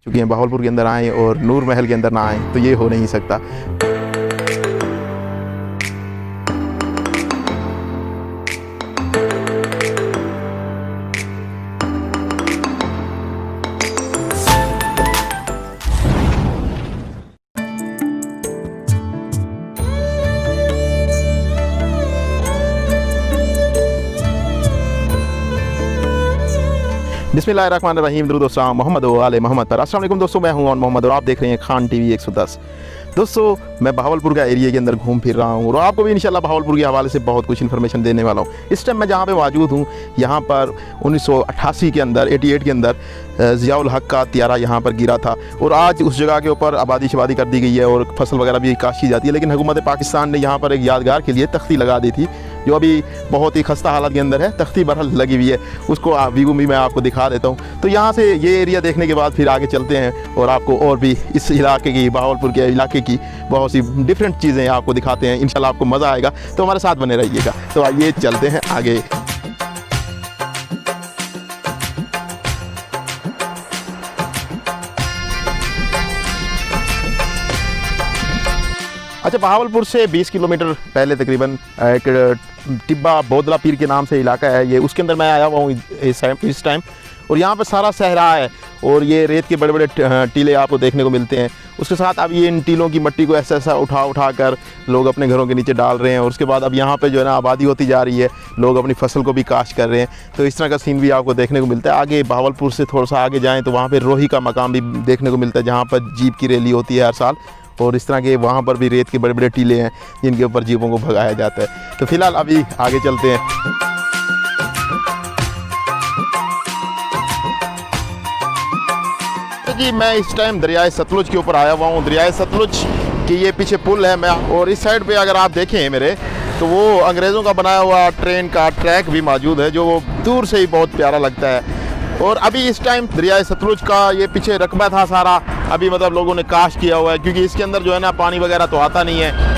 चुके हैं बहावलपुर के अंदर आएँ और नूर महल के अंदर ना आएँ तो ये हो नहीं सकता। बिस्मिल्लाहिर्रहमानिर्रहीम, दुरूद सलाम मोहम्मद व आले मोहम्मद पर। अस्सलाम वालेकुम दोस्तों, मैं हूं और मोहम्मद और आप देख रहे हैं खान टीवी 110। दोस्तों, मैं बहावलपुर का एरिया के अंदर घूम फिर रहा हूं और आपको भी इंशाल्लाह बहावलपुर के हवाले से बहुत कुछ इन्फॉर्मेशन देने वाला हूं। इस टाइम मैं जहां पे मौजूद हूं, यहां पर 1988 के अंदर 88 के अंदर ज़ियाउल हक का तियारा यहाँ पर गिरा था और आज उस जगह के ऊपर आबादी शबादी कर दी गई है और फसल वगैरह भी काश्त की जाती है। लेकिन हुकूमत पाकिस्तान ने यहाँ पर एक यादगार के लिए तख्ती लगा दी थी, जो अभी बहुत ही खस्ता हालत के अंदर है। तख्ती बरहल लगी हुई है, उसको व्यू भी मैं आपको दिखा देता हूँ। तो यहाँ से ये एरिया देखने के बाद फिर आगे चलते हैं और आपको और भी इस इलाके की, बहावलपुर के इलाके की बहुत सी डिफरेंट चीज़ें आपको दिखाते हैं। इंशाल्लाह आपको मज़ा आएगा, तो हमारे साथ बने रहिएगा। तो आइए चलते हैं आगे। अच्छा, बहावलपुर से 20 किलोमीटर पहले तकरीबन एक टिब्बा बोदला पीर के नाम से इलाका है ये, उसके अंदर मैं आया हुआ हूँ इस टाइम। और यहाँ पर सारा सहरा है और ये रेत के बड़े बड़े टीले आपको देखने को मिलते हैं। उसके साथ अब ये इन टीलों की मट्टी को ऐसा उठा कर लोग अपने घरों के नीचे डाल रहे हैं। और उसके बाद अब यहाँ पे जो है ना आबादी होती जा रही है, लोग अपनी फसल को भी काश्त कर रहे हैं। तो इस तरह का सीन भी आपको देखने को मिलता है। आगे बहावलपुर से थोड़ा सा आगे जाएँ तो वहाँ पर रोही का मकाम भी देखने को मिलता है, जहाँ पर जीप की रैली होती है हर साल। और इस तरह के वहाँ पर भी रेत के बड़े बड़े टीले हैं जिनके ऊपर जीपों को भगाया जाता है। तो फिलहाल अभी आगे चलते हैं। तो जी, मैं इस टाइम दरियाए सतलुज के ऊपर आया हुआ हूँ। दरियाए सतलुज की ये पीछे पुल है, मैं और इस साइड पे अगर आप देखें मेरे, तो वो अंग्रेज़ों का बनाया हुआ ट्रेन का ट्रैक भी मौजूद है, जो वो दूर से ही बहुत प्यारा लगता है। और अभी इस टाइम दरियाए सतलुज का ये पीछे रकबा था सारा, अभी मतलब लोगों ने काश्त किया हुआ है, क्योंकि इसके अंदर जो है ना पानी वगैरह तो आता नहीं है।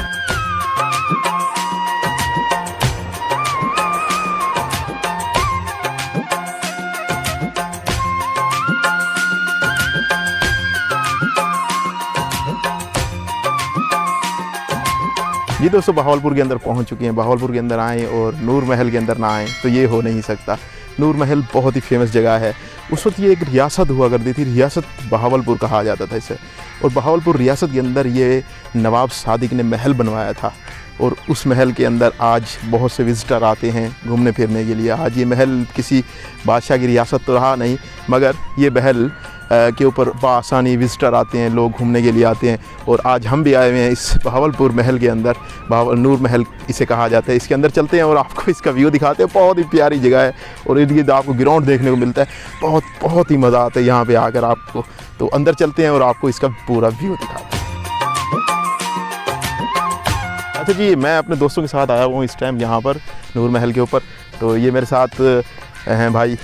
ये दोस्तों बहावलपुर के अंदर पहुंच चुके हैं। बहावलपुर के अंदर आएँ और नूर महल के अंदर ना आएँ तो ये हो नहीं सकता। नूर महल बहुत ही फेमस जगह है। उस वक्त ये एक रियासत हुआ करती थी, रियासत बहावलपुर कहा जाता था इसे। और बहावलपुर रियासत के अंदर ये नवाब सादिक ने महल बनवाया था और उस महल के अंदर आज बहुत से विज़िटर आते हैं घूमने फिरने के लिए। आज ये महल किसी बादशाह की रियासत तो रहा नहीं, मगर ये महल के ऊपर बआसानी विज़िटर आते हैं, लोग घूमने के लिए आते हैं। और आज हम भी आए हुए हैं इस बहावलपुर महल के अंदर। नूर महल इसे कहा जाता है। इसके अंदर चलते हैं और आपको इसका व्यू दिखाते हैं। बहुत ही प्यारी जगह है और इर्द गिर्द आपको ग्राउंड देखने को मिलता है। बहुत ही मज़ा आता है यहाँ पे आकर आपको। तो अंदर चलते हैं और आपको इसका पूरा व्यू दिखाते हैं। अच्छा जी, मैं अपने दोस्तों के साथ आया हूँ इस टाइम यहाँ पर नूर महल के ऊपर। तो ये मेरे साथ हैं भाई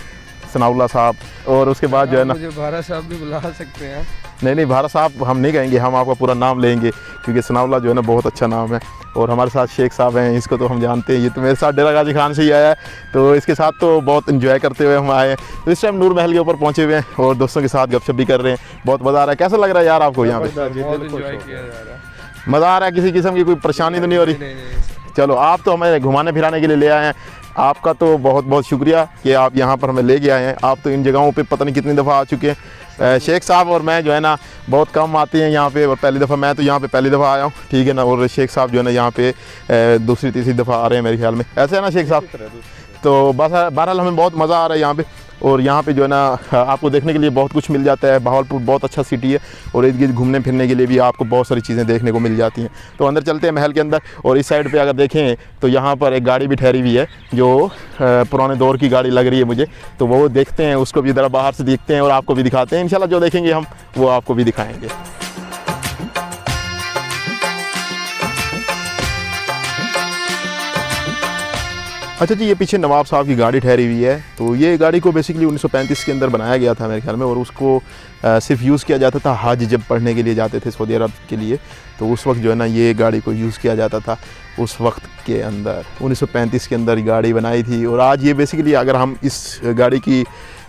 सनाउल्लाह साहब, और उसके बाद जो है ना, मुझे भारत साहब भी बुला सकते हैं। नहीं, भारत साहब हम नहीं कहेंगे, हम आपका पूरा नाम लेंगे, क्योंकि सनाउल्लाह जो है ना बहुत अच्छा नाम है। और हमारे साथ शेख साहब हैं, इसको तो हम जानते हैं, ये तो मेरे साथ डेरा गाजी खान से ही आया है। तो इसके साथ तो बहुत इन्जॉय करते हुए हम आए हैं। तो इस टाइम नूर महल के ऊपर पहुँचे हुए हैं और दोस्तों के साथ गपशप भी कर रहे हैं। बहुत मज़ा आ रहा है। कैसा लग रहा है यार आपको यहाँ पे? मज़ा आ रहा है? किसी किस्म की कोई परेशानी तो नहीं हो रही? चलो, आप तो हमें घुमाने फिराने के लिए ले आए हैं, आपका तो बहुत बहुत शुक्रिया कि आप यहाँ पर हमें ले के आए हैं। आप तो इन जगहों पे पता नहीं कितनी दफ़ा आ चुके हैं। शेख साहब और मैं जो है ना बहुत कम आते हैं यहाँ पे, और पहली दफ़ा मैं तो यहाँ पे पहली दफ़ा आया हूँ, ठीक है ना। और शेख साहब जो है ना यहाँ पे दूसरी तीसरी दफ़ा आ रहे हैं मेरे ख्याल में, ऐसे है ना शेख साहब? तो बस बहरहाल हमें बहुत मज़ा आ रहा है यहाँ पे। और यहाँ पे जो है ना आपको देखने के लिए बहुत कुछ मिल जाता है। बहावलपुर बहुत अच्छा सिटी है और इर्द गिर्द घूमने फिरने के लिए भी आपको बहुत सारी चीज़ें देखने को मिल जाती हैं। तो अंदर चलते हैं महल के अंदर। और इस साइड पे अगर देखें तो यहाँ पर एक गाड़ी भी ठहरी हुई है, जो पुराने दौर की गाड़ी लग रही है मुझे। तो वो देखते हैं, उसको भी ज़रा बाहर से देखते हैं और आपको भी दिखाते हैं। इंशाल्लाह जो देखेंगे हम वो आपको भी दिखाएँगे। अच्छा जी, ये पीछे नवाब साहब की गाड़ी ठहरी हुई है। तो ये गाड़ी को बेसिकली 1935 के अंदर बनाया गया था मेरे ख्याल में, और उसको सिर्फ यूज़ किया जाता था हज जब पढ़ने के लिए जाते थे सऊदी अरब के लिए, तो उस वक्त जो है ना ये गाड़ी को यूज़ किया जाता था। उस वक्त के अंदर 1935 के अंदर गाड़ी बनाई थी। और आज ये बेसिकली अगर हम इस गाड़ी की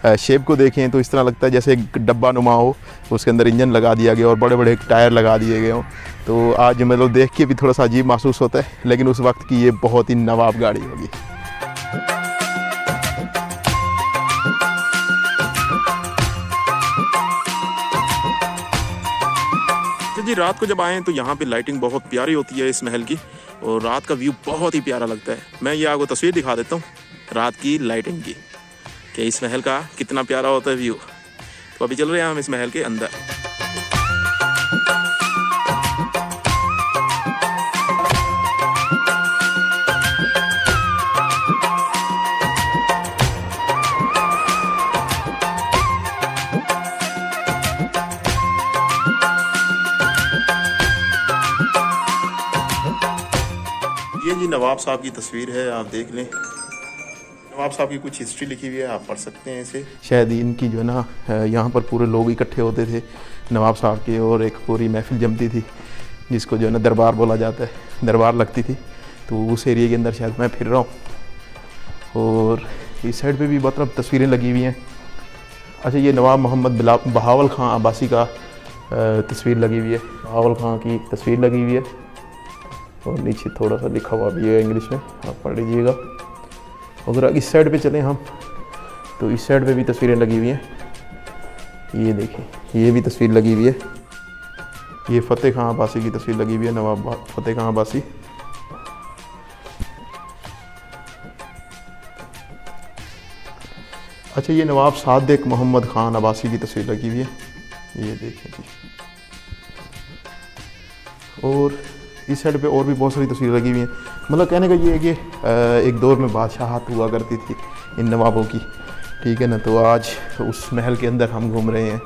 शेप को देखें तो इस तरह लगता है जैसे एक डब्बा नुमा हो, उसके अंदर इंजन लगा दिया गया और बड़े बड़े टायर लगा दिए गए हों। तो आज मतलब देख के भी थोड़ा सा अजीब महसूस होता है, लेकिन उस वक्त की ये बहुत ही नवाब गाड़ी होगी। जी रात को जब आएँ तो यहाँ पे लाइटिंग बहुत प्यारी होती है इस महल की, और रात का व्यू बहुत ही प्यारा लगता है। मैं ये आपको तस्वीर दिखा देता हूँ रात की लाइटिंग की, कि इस महल का कितना प्यारा होता है व्यू। तो अभी चल रहे हैं हम इस महल के अंदर। ये जी नवाब साहब की तस्वीर है, आप देख लें। नवाब साहब की कुछ हिस्ट्री लिखी हुई है, आप पढ़ सकते हैं इसे। शायद इनकी जो है ना यहाँ पर पूरे लोग इकट्ठे होते थे नवाब साहब के, और एक पूरी महफिल जमती थी जिसको जो है ना दरबार बोला जाता है, दरबार लगती थी। तो उस एरिया के अंदर शायद मैं फिर रहा हूँ। और इस साइड पे भी मतलब तस्वीरें लगी हुई हैं। अच्छा, ये नवाब मोहम्मद बहावल खां अब्बासी का तस्वीर लगी हुई है, बहावल खां की तस्वीर लगी हुई है। और नीचे थोड़ा सा लिखा हुआ भी है इंग्लिश में, आप पढ़ लीजिएगा। अगर इस साइड पे चलें हम तो इस साइड पे भी तस्वीरें लगी हुई हैं। ये देखें, ये भी तस्वीर लगी हुई है। ये फ़तेह खां अब्बासी की तस्वीर लगी हुई है, नवाब फ़तेह खां अब्बासी। अच्छा, ये नवाब सादिक मोहम्मद खान अब्बासी की तस्वीर लगी हुई है, ये देखें जी। और इस साइड पे और भी बहुत सारी तस्वीरें लगी हुई हैं। मतलब कहने का ये है कि एक दौर में बादशाहत हुआ करती थी इन नवाबों की, ठीक है ना। तो आज उस महल के अंदर हम घूम रहे हैं।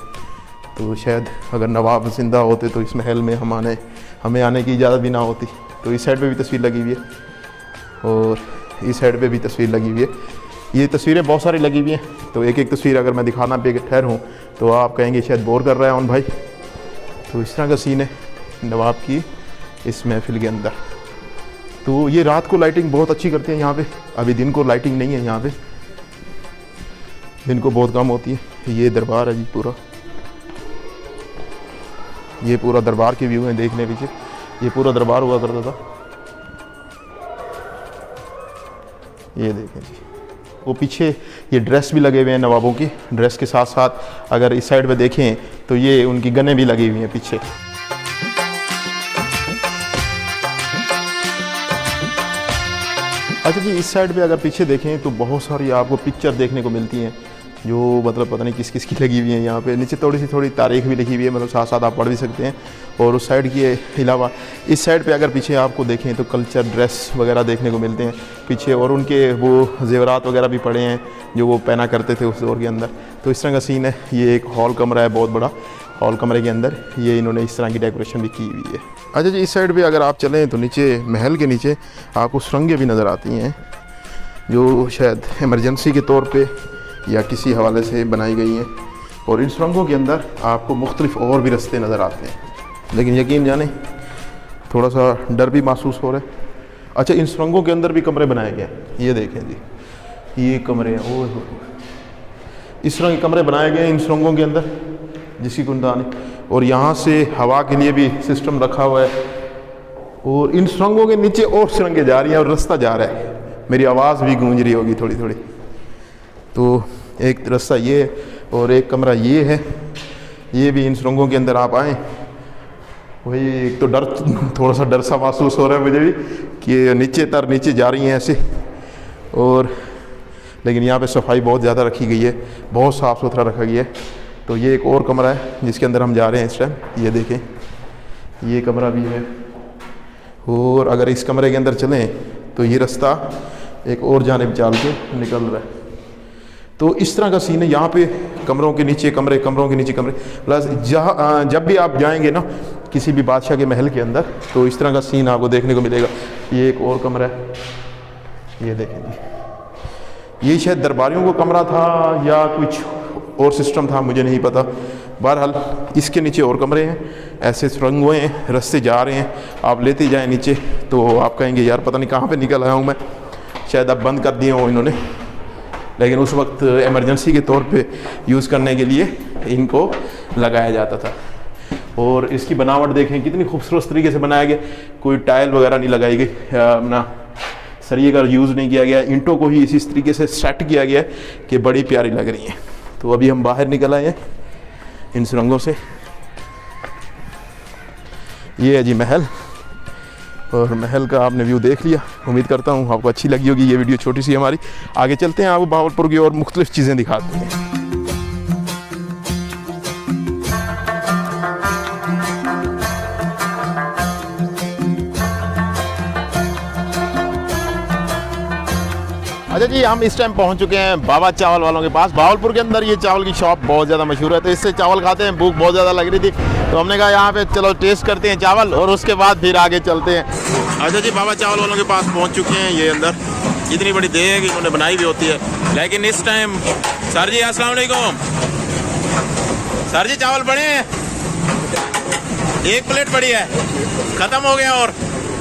तो शायद अगर नवाब ज़िंदा होते तो इस महल में हमें आने की इजाज़त भी ना होती। तो इस साइड पे भी तस्वीर लगी हुई है और इस साइड पे भी तस्वीर लगी हुई है। ये तस्वीरें बहुत सारी लगी हुई हैं। तो एक एक तस्वीर अगर मैं दिखाना पे ठहरूँ तो आप कहेंगे शायद बोर कर रहा है उन भाई। तो इस तरह का सीन है नवाब की इस महफिल के अंदर। तो ये रात को लाइटिंग बहुत अच्छी करते हैं यहाँ पे। अभी दिन को लाइटिंग नहीं है यहाँ पे, दिन को बहुत कम होती है। ये दरबार है जी पूरा, ये पूरा दरबार के व्यू हैं, देखने पीछे ये पूरा दरबार हुआ करता था। ये देखें जी, वो पीछे ये ड्रेस भी लगे हुए हैं नवाबों की। ड्रेस के साथ साथ अगर इस साइड पे देखें तो ये उनकी गनें भी लगी हुई हैं पीछे। अच्छा जी, इस साइड पे अगर पीछे देखें तो बहुत सारी आपको पिक्चर देखने को मिलती हैं, जो मतलब पता नहीं किस किस की लगी हुई हैं। यहाँ पे नीचे थोड़ी तारीख भी लिखी हुई है, मतलब साथ साथ आप पढ़ भी सकते हैं। और उस साइड के अलावा इस साइड पे अगर पीछे आपको देखें तो कल्चर ड्रेस वगैरह देखने को मिलते हैं पीछे, और उनके वो जेवरात वगैरह भी पड़े हैं जो वो पहना करते थे उस दौर के अंदर। तो इस तरह का सीन है। ये एक हॉल कमरा है, बहुत बड़ा हॉल कमरे के अंदर ये इन्होंने इस तरह की डेकोरेशन भी की हुई है। अच्छा जी, इस साइड पे अगर आप चलें तो नीचे महल के नीचे आपको सुरंगें भी नज़र आती हैं, जो शायद इमरजेंसी के तौर पे या किसी हवाले से बनाई गई हैं। और इन सुरंगों के अंदर आपको मुख्तलिफ और भी रास्ते नज़र आते हैं, लेकिन यकीन जाने थोड़ा सा डर भी महसूस हो रहा है। अच्छा, इन सुरंगों के अंदर भी कमरे बनाए गए हैं, ये देखें जी, ये कमरे हैं। ओह, इस तरह के कमरे बनाए गए हैं इन सुरंगों के अंदर, जिसकी कुंदानी। और यहाँ से हवा के लिए भी सिस्टम रखा हुआ है। और इन सुरंगों के नीचे और सुरंगें जा रही हैं और रास्ता जा रहा है। मेरी आवाज़ भी गूंज रही होगी थोड़ी थोड़ी। तो एक रास्ता ये और एक कमरा ये है, ये भी इन सुरंगों के अंदर आप आएँ। वही एक तो थोड़ा सा डर सा महसूस हो रहा है मुझे भी कि नीचे जा रही हैं ऐसे। और लेकिन यहाँ पे सफाई बहुत ज़्यादा रखी गई है, बहुत साफ़ सुथरा रखा गया है। तो ये एक और कमरा है जिसके अंदर हम जा रहे हैं इस टाइम, ये देखें, ये कमरा भी है। और अगर इस कमरे के अंदर चलें तो ये रास्ता एक और जानिब चाल के निकल रहा है। तो इस तरह का सीन है यहाँ पे, कमरों के नीचे कमरे, कमरों के नीचे कमरे। प्लस जब भी आप जाएंगे ना किसी भी बादशाह के महल के अंदर, तो इस तरह का सीन आपको देखने को मिलेगा। ये एक और कमरा है, ये देखें जी, ये शायद दरबारियों को कमरा था या कुछ और सिस्टम था, मुझे नहीं पता। बहरहाल इसके नीचे और कमरे हैं, ऐसे सुरंग हुए हैं, रास्ते जा रहे हैं। आप लेते जाएं नीचे तो आप कहेंगे यार पता नहीं कहाँ पे निकल आया हूँ मैं, शायद अब बंद कर दिए हो इन्होंने। लेकिन उस वक्त इमरजेंसी के तौर पे यूज़ करने के लिए इनको लगाया जाता था। और इसकी बनावट देखें कितनी खूबसूरत तरीके से बनाया गया, कोई टाइल वगैरह नहीं लगाई गई, अपना सरिये का यूज़ नहीं किया गया, ईंटों को ही इसी तरीके से सेट किया गया कि बड़ी प्यारी लग रही हैं। तो अभी हम बाहर निकल आए हैं इन सुरंगों से। ये है जी महल, और महल का आपने व्यू देख लिया। उम्मीद करता हूँ आपको अच्छी लगी होगी ये वीडियो छोटी सी हमारी। आगे चलते हैं, आपको बहावलपुर की और मुख्तलिफ चीज़ें दिखाते हैं। अच्छा जी, हम इस टाइम पहुंच चुके हैं बाबा चावल वालों के पास। बहावलपुर के अंदर ये चावल की शॉप बहुत ज़्यादा मशहूर है, तो इससे चावल खाते हैं। भूख बहुत ज़्यादा लग रही थी, तो हमने कहा यहाँ पे चलो टेस्ट करते हैं चावल, और उसके बाद फिर आगे चलते हैं। अच्छा जी, बाबा चावल वालों के पास पहुँच चुके हैं। ये अंदर इतनी बड़ी देह है कि उन्होंने बनाई भी होती है, लेकिन इस टाइम सर जी अस्सलाम वालेकुम। सर जी चावल पड़े हैं, एक प्लेट पड़ी है, ख़त्म हो गया। और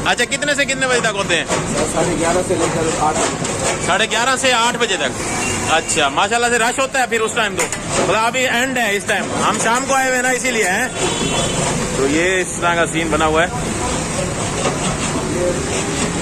अच्छा, कितने से कितने बजे तक होते हैं? 11:30 से लेकर 8 11:30 से 8 बजे तक। अच्छा, माशाल्लाह से रश होता है फिर उस टाइम? तो मतलब अभी एंड है इस टाइम, हम शाम को आए हुए ना इसीलिए हैं। तो ये इस तरह का सीन बना हुआ है।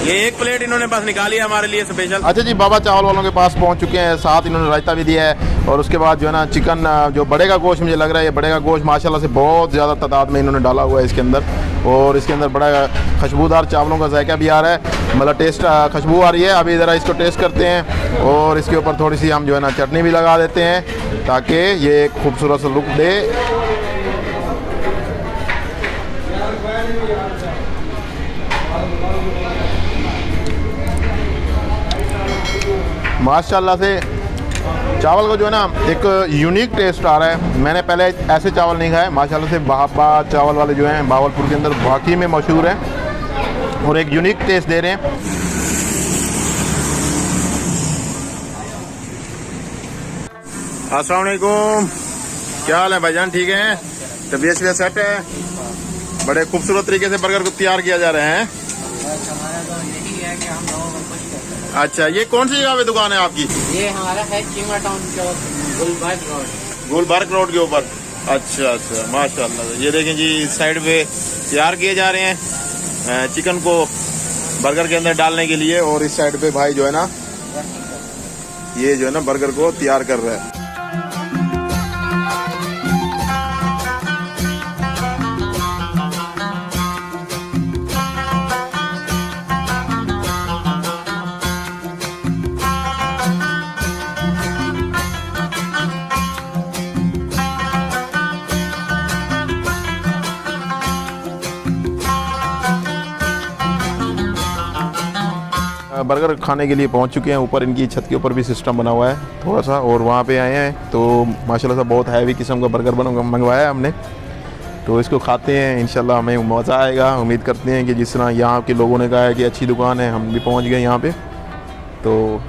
ये एक प्लेट इन्होंने बस निकाली है हमारे लिए स्पेशल। अच्छा जी, बाबा चावल वालों के पास पहुंच चुके हैं। साथ इन्होंने रायता भी दिया है, और उसके बाद जो है ना चिकन, जो बड़े का गोश्त मुझे लग रहा है, ये बड़े का गोश्त माशाल्लाह से बहुत ज़्यादा तादाद में इन्होंने डाला हुआ है इसके अंदर। और इसके अंदर बड़ा खुशबूदार चावलों का जायका भी आ रहा है, मतलब टेस्ट खुशबू आ रही है। अभी ज़रा इसको टेस्ट करते हैं, और इसके ऊपर थोड़ी सी हम जो है ना चटनी भी लगा देते हैं, ताकि ये एक खूबसूरत सा लुक दे। माशाल्लाह से चावल का जो है ना एक यूनिक टेस्ट आ रहा है। मैंने पहले ऐसे चावल नहीं खाए। माशाल्लाह से बाबा चावल वाले जो हैं बहावलपुर के अंदर वाकई में मशहूर हैं, और एक यूनिक टेस्ट दे रहे हैं। अस्सलाम वालेकुम, क्या हाल है भाईजान? ठीक है, तबीयत भी सेट है? बड़े खूबसूरत तरीके से बर्गर को तैयार किया जा रहे हैं। अच्छा, ये कौन सी जगह पे दुकान है आपकी? ये हमारा है चिंगा टाउन चौक, गुलबर्ग रोड के ऊपर। अच्छा अच्छा, माशाल्लाह। ये देखें जी, इस साइड पे तैयार किए जा रहे हैं चिकन को बर्गर के अंदर डालने के लिए, और इस साइड पे भाई जो है ना ये जो है ना बर्गर को तैयार कर रहा है। बर्गर खाने के लिए पहुंच चुके हैं। ऊपर इनकी छत के ऊपर भी सिस्टम बना हुआ है थोड़ा सा, और वहाँ पे आए हैं। तो माशाल्लाह से बहुत हैवी किस्म का बर्गर मंगवाया है हमने, तो इसको खाते हैं। इंशाल्लाह हमें मज़ा आएगा। उम्मीद करते हैं कि जिस तरह यहाँ के लोगों ने कहा है कि अच्छी दुकान है, हम भी पहुँच गए यहाँ पे। तो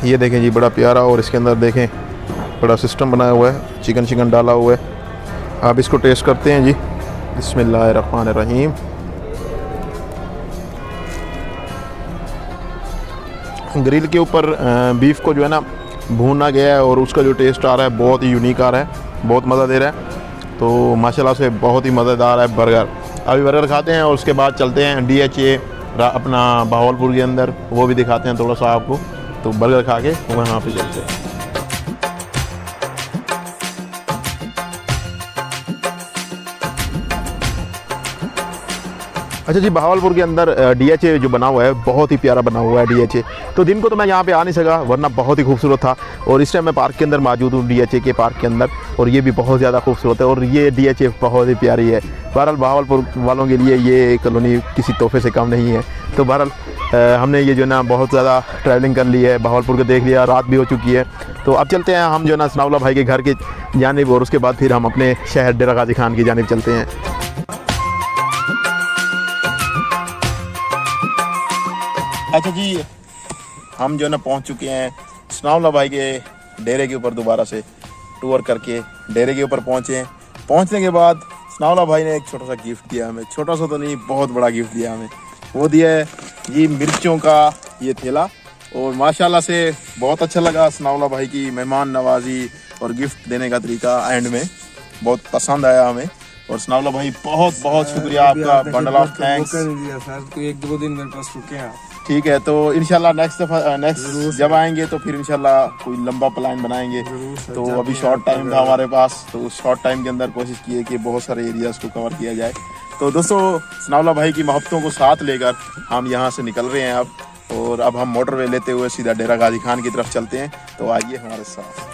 ये देखें जी, बड़ा प्यारा, और इसके अंदर देखें बड़ा सिस्टम बनाया हुआ है, चिकन डाला हुआ है। आप इसको टेस्ट करते हैं जी। बिस्मिल्लाहिर्रहमानिर्रहीम। ग्रिल के ऊपर बीफ को जो है ना भूना गया है, और उसका जो टेस्ट आ रहा है बहुत ही यूनिक आ रहा है, बहुत मज़ा दे रहा है। तो माशाल्लाह से बहुत ही मज़ेदार है बर्गर। अभी बर्गर खाते हैं, और उसके बाद चलते हैं DHA अपना बहावलपुर के अंदर, वो भी दिखाते हैं थोड़ा सा आपको। तो बर्गर खा के वहाँ पे चलते हैं। अच्छा जी, बहावलपुर के अंदर DHA जो बना हुआ है बहुत ही प्यारा बना हुआ है DHA। तो दिन को तो मैं यहाँ पे आ नहीं सका, वरना बहुत ही खूबसूरत था। और इस टाइम मैं पार्क के अंदर मौजूद हूँ, DHA के पार्क के अंदर, और ये भी बहुत ज़्यादा खूबसूरत है, और ये DHA बहुत ही प्यारी है। बहरहाल बहावलपुर वालों के लिए ये कॉलोनी किसी तोहफे से कम नहीं है। तो बहरहाल हमने ये जो ना बहुत ज़्यादा ट्रैवलिंग कर ली है, बहावलपुर को देख लिया, रात भी हो चुकी है। तो अब चलते हैं हम जो ना सनाउल्लाह भाई के घर की जानिब, और उसके बाद फिर हम अपने शहर डेरा गाजी खान की जानिब चलते हैं। अच्छा जी, हम जो ना पहुंच चुके हैं सनाउल्लाह भाई के डेरे के ऊपर। दोबारा से टूर करके डेरे के ऊपर पहुंचे। पहुंचने के बाद सनाउल्लाह भाई ने एक छोटा सा गिफ्ट दिया हमें। छोटा सा तो नहीं, बहुत बड़ा गिफ्ट दिया हमें। वो दिया है ये मिर्चों का ये थैला, और माशाल्लाह से बहुत अच्छा लगा सनाउल्लाह भाई की मेहमान नवाजी और गिफ्ट देने का तरीका एंड में बहुत पसंद आया हमें। और सनाउल्लाह भाई बहुत बहुत शुक्रिया आपका, बंडल ऑफ थैंक्स। सर तो 1-2 दिन मेरे पास रुके हैं। ठीक है, तो इंशाल्लाह नेक्स्ट जब आएंगे तो फिर इंशाल्लाह कोई लंबा प्लान बनाएंगे। तो अभी शॉर्ट टाइम था हमारे पास, तो उस शॉर्ट टाइम के अंदर कोशिश की है कि बहुत सारे एरियाज को कवर किया जाए। तो दोस्तों सनाउल्लाह भाई की मोहब्बतों को साथ लेकर हम यहाँ से निकल रहे हैं अब, और अब हम मोटरवे लेते हुए सीधा डेरा गाजी खान की तरफ चलते हैं। तो आइए हमारे साथ।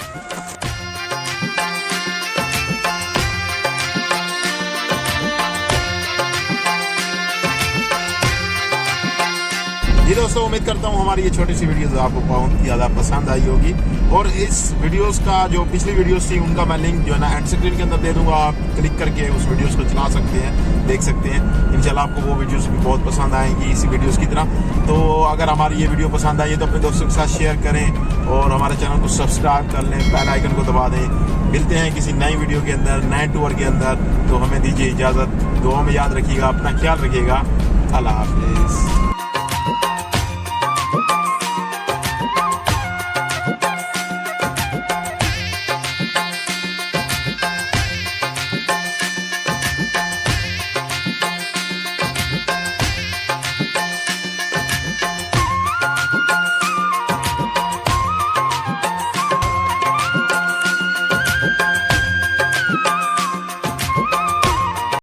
जी दोस्तों, उम्मीद करता हूँ हमारी ये छोटी सी वीडियोस आपको बहुत ज़्यादा पसंद आई होगी। और इस वीडियोस का जो पिछली वीडियोस थी उनका मैं लिंक जो है ना एंड स्क्रीन के अंदर दे दूंगा, आप क्लिक करके उस वीडियोस को चला सकते हैं, देख सकते हैं। इंशाल्लाह आपको वो वीडियोस भी बहुत पसंद आएंगी इसी वीडियोस की तरह। तो अगर हमारी ये वीडियो पसंद आई है तो अपने दोस्तों के साथ शेयर करें और हमारे चैनल को सब्सक्राइब कर लें, बेल आइकन को दबा दें। मिलते हैं किसी नई वीडियो के अंदर, नए टूर के अंदर। तो हमें दीजिए इजाज़त, दुआ में याद रखिएगा, अपना ख्याल रखिएगा। अल्लाह हाफिज़।